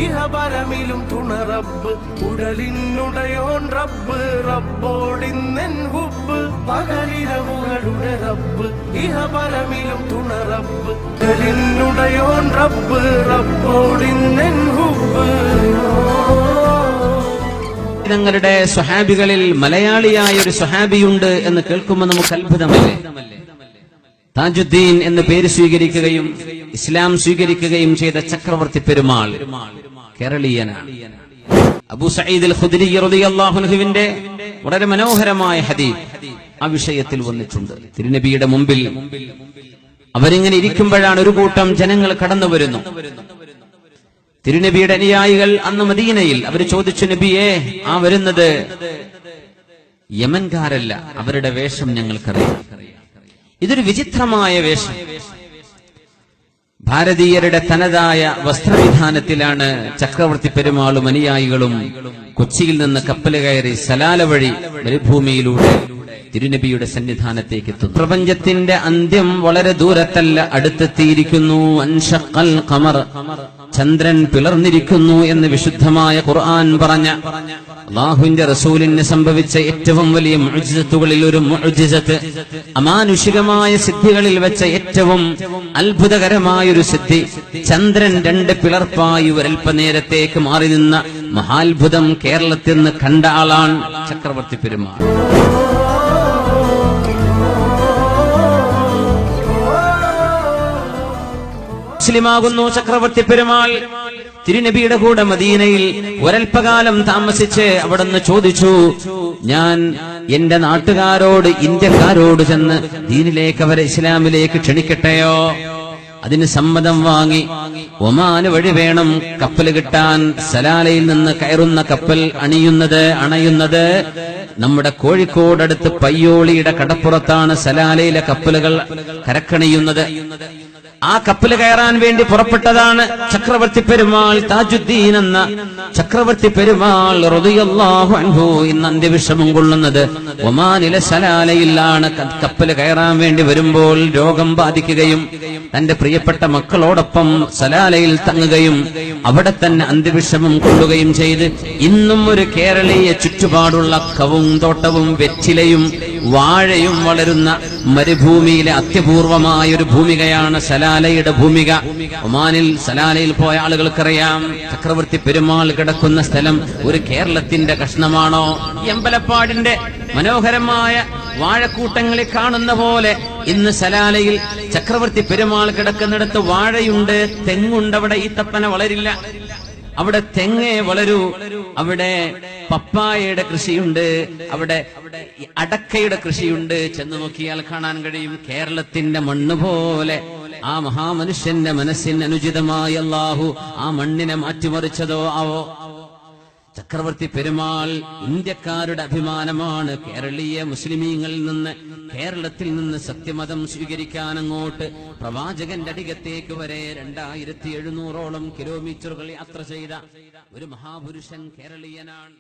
ഇഹപരമിലും തുണ റബ്ബ്, ഉടലിനുടയോൻ റബ്ബ്, റബ്ബോടിന്നെൻ ഹുബ്ബ്, പകലിരവുകളുടെ റബ്ബ്. ഇഹപരമിലും തുണ റബ്ബ്, ഉടലിനുടയോൻ റബ്ബ്, റബ്ബോടിന്നെൻ ഹുബ്ബ്. ഞങ്ങളുടെ സ്വഹാബികളിൽ മലയാളിയായ ഒരു സ്വഹാബിയുണ്ട് എന്ന് കേൾക്കുമ്പോൾ നമുക്ക് അത്ഭുതമല്ലേ? താജുദ്ദീൻ എന്ന പേര് സ്വീകരിക്കുകയും ഇസ്ലാം സ്വീകരിക്കുകയും ചെയ്ത ചക്രവർത്തി പെരുമാൾ കേരളീയനാണ്. അബൂ സഈദ് അൽ ഖുദ്രി റളിയല്ലാഹു അൻഹുവിന്റെ വളരെ മനോഹരമായ ഹദീസ് ആ വിഷയത്തിൽ വന്നിട്ടുണ്ട്. തിരുനബിയുടെ മുമ്പിൽ അവരിങ്ങനെ ഇരിക്കുമ്പോഴാണ് ഒരു കൂട്ടം ജനങ്ങൾ കടന്നു വരുന്നു. തിരുനബിയുടെ അനുയായികൾ അന്ന് മദീനയിൽ. അവർ ചോദിച്ചു, നബിയേ, ആ വരുന്നത് യമൻകാരല്ല, അവരുടെ വേഷം ഞങ്ങൾക്കറിയാം. ഇതൊരു വിചിത്രമായ വേഷം. ഭാരതീയരുടെ തനതായ വസ്ത്രവിധാനത്തിലാണ് ചക്രവർത്തി പെരുമാളും അനുയായികളും കൊച്ചിയിൽ നിന്ന് കപ്പൽ കയറി സലാല വഴി മരുഭൂമിയിലൂടെ തിരുനബിയുടെ സന്നിധാനത്തേക്ക് എത്തുന്നു. പ്രപഞ്ചത്തിന്റെ അന്ത്യം വളരെ ദൂരത്തല്ല, അടുത്തെത്തിയിരിക്കുന്നു. അൻഷഖൽ ഖമർ, ചന്ദ്രൻ പിളർന്നിരിക്കുന്നു എന്ന് വിശുദ്ധമായ ഖുർആൻ പറഞ്ഞ അല്ലാഹുവിന്റെ റസൂലിന് സംഭവിച്ച ഏറ്റവും വലിയ മുഅ്ജിസത്തുകളിൽ ഒരു മുഅ്ജിസത്ത്, അമാനുഷികമായ സിദ്ധികളിൽ വെച്ച ഏറ്റവും അത്ഭുതകരമായ ഒരു സിദ്ധി, ചന്ദ്രൻ രണ്ട് പിളർപ്പായി ഒരൽപ്പനേരത്തേക്ക് മാറി നിന്ന മഹാത്ഭുതം കേരളത്തിൽ നിന്ന് കണ്ട ആളാണ് ചക്രവർത്തി പെരുമാൾ. മുസ്ലിമാകുന്നു ചക്രവർത്തി പെരുമാൾ. തിരുനബിയുടെ കൂടെ മദീനയിൽ ഒരൽപ്പകാലം താമസിച്ച് അവിടുന്ന് ചോദിച്ചു, ഞാൻ എന്റെ നാട്ടുകാരോട്, ഇന്ത്യക്കാരോട് ചെന്ന് ദീനിലേക്ക്, അവരെ ഇസ്ലാമിലേക്ക് ക്ഷണിക്കട്ടെയോ? അതിന് സമ്മതം വാങ്ങി. ഒമാന് വഴി വേണം കപ്പൽ കിട്ടാൻ. സലാലയിൽ നിന്ന് കയറുന്ന കപ്പൽ അണയുന്നത് നമ്മുടെ കോഴിക്കോടടുത്ത് പയ്യോളിയുടെ കടപ്പുറത്താണ് സലാലയിലെ കപ്പലുകൾ കരക്കണിയുന്നത്. ആ കപ്പൽ കയറാൻ വേണ്ടി പുറപ്പെട്ടതാണ് ചക്രവർത്തി പെരുമാൾ. താജുദ്ദീൻ എന്ന ചക്രവർത്തി പെരുമാൾ റളിയല്ലാഹു അൻഹു ഇന്ന് അന്ത്യവിഷമം കൊള്ളുന്നത് ഒമാനിലെ സലാലയിലാണ്. കപ്പൽ കയറാൻ വേണ്ടി വരുമ്പോൾ രോഗം ബാധിക്കുകയും തന്റെ പ്രിയപ്പെട്ട മക്കളോടൊപ്പം സലാലയിൽ തങ്ങുകയും അവിടെ തന്നെ അന്ത്യവിഷമം കൊള്ളുകയും ചെയ്ത് ഇന്നും ഒരു കേരളീയ ചുറ്റുപാടുള്ള കവുന്തോട്ടവും വെറ്റിലയും വാഴയും വളരുന്ന മരുഭൂമിയിലെ അത്യപൂർവമായ ഒരു ഭൂമികയാണ് സലാലയുടെ ഭൂമിക. ഒമാനിൽ സലാലയിൽ പോയ ആളുകൾക്കറിയാം, ചക്രവർത്തി പെരുമാൾ കിടക്കുന്ന സ്ഥലം ഒരു കേരളത്തിന്റെ കഷ്ണമാണോ? എമ്പലപ്പാടിന്റെ മനോഹരമായ വാഴക്കൂട്ടങ്ങളെ കാണുന്ന പോലെ ഇന്ന് സലാലയിൽ ചക്രവർത്തി പെരുമാൾ കിടക്കുന്നിടത്ത് വാഴയുണ്ട്, തെങ്ങുണ്ട്. അവിടെ ഈത്തപ്പന വളരില്ല, അവിടെ തെങ്ങേ വളരൂ. അവിടെ പപ്പായയുടെ കൃഷിയുണ്ട്, അവിടെ അടക്കയുടെ കൃഷിയുണ്ട്. ചെന്ന് നോക്കിയാൽ കാണാൻ കഴിയും കേരളത്തിന്റെ മണ്ണ് പോലെ. ആ മഹാമനുഷ്യന്റെ മനസ്സിന് അനുചിതമായി അല്ലാഹു ആ മണ്ണിനെ മാറ്റിമറിച്ചതോ ആവോ? ചക്രവർത്തി പെരുമാൾ ഇന്ത്യക്കാരുടെ അഭിമാനമാണ്. കേരളീയ മുസ്ലിമീങ്ങളിൽ നിന്ന്, കേരളത്തിൽ നിന്ന് സത്യമതം സ്വീകരിക്കാൻ അങ്ങോട്ട് പ്രവാചകന്റെ അടികത്തേക്ക് വരെ 2700ഓളം കിലോമീറ്ററുകൾ യാത്ര ചെയ്ത ഒരു മഹാപുരുഷൻ കേരളീയനാണ്.